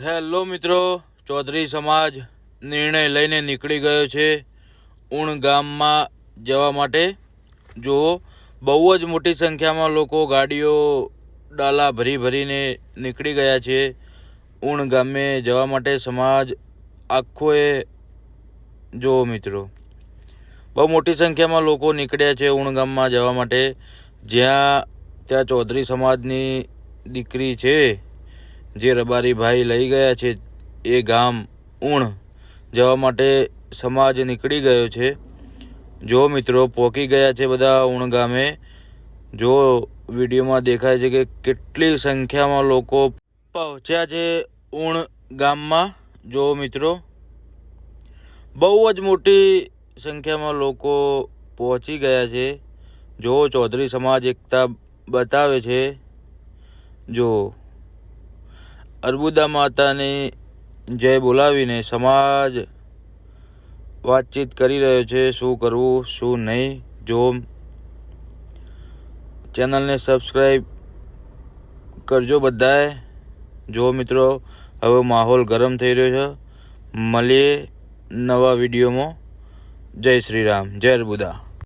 Hello મિત્રો, ચૌધરી સમાજ નિર્ણય લઈને નીકળી ગયો છે ઉણ ગામમાં જવા માટે। જો બહુ જ મોટી સંખ્યામાં લોકો ગાડીઓ ડાલા ભરીને નીકળી ગયા છે ઉણ ગામે જવા માટે। સમાજ આખોએ જો મિત્રો બહુ મોટી સંખ્યામાં લોકો નીકળ્યા છે ઉણ ગામમાં જવા માટે, ત્યાં ચૌધરી સમાજની દીકરી છે જે રબારી ભાઈ લઈ ગયા છે એ ગામ ઉણ જવા માટે સમાજ નીકળી ગયો છે। જો મિત્રો પહોંચી ગયા છે બધા ઉણ ગામે। જો વિડીયોમાં દેખાય છે કે કેટલી સંખ્યામાં લોકો પહોંચ્યા છે ઉણ ગામમાં। જો મિત્રો બહુ જ મોટી સંખ્યામાં લોકો પહોંચી ગયા છે। જો ચૌધરી સમાજ એકતા બતાવે છે। જો અર્બુદા માતાની જય બોલાવીને સમાજ વાતચીત કરી રહ્યો છે શું કરવું શું નહીં। જો ચેનલને સબસ્ક્રાઈબ કરજો બધાએ। જો મિત્રો હવે માહોલ ગરમ થઈ રહ્યો છે। મળીએ નવા વિડીયોમાં। જય શ્રી રામ, જય અર્બુદા।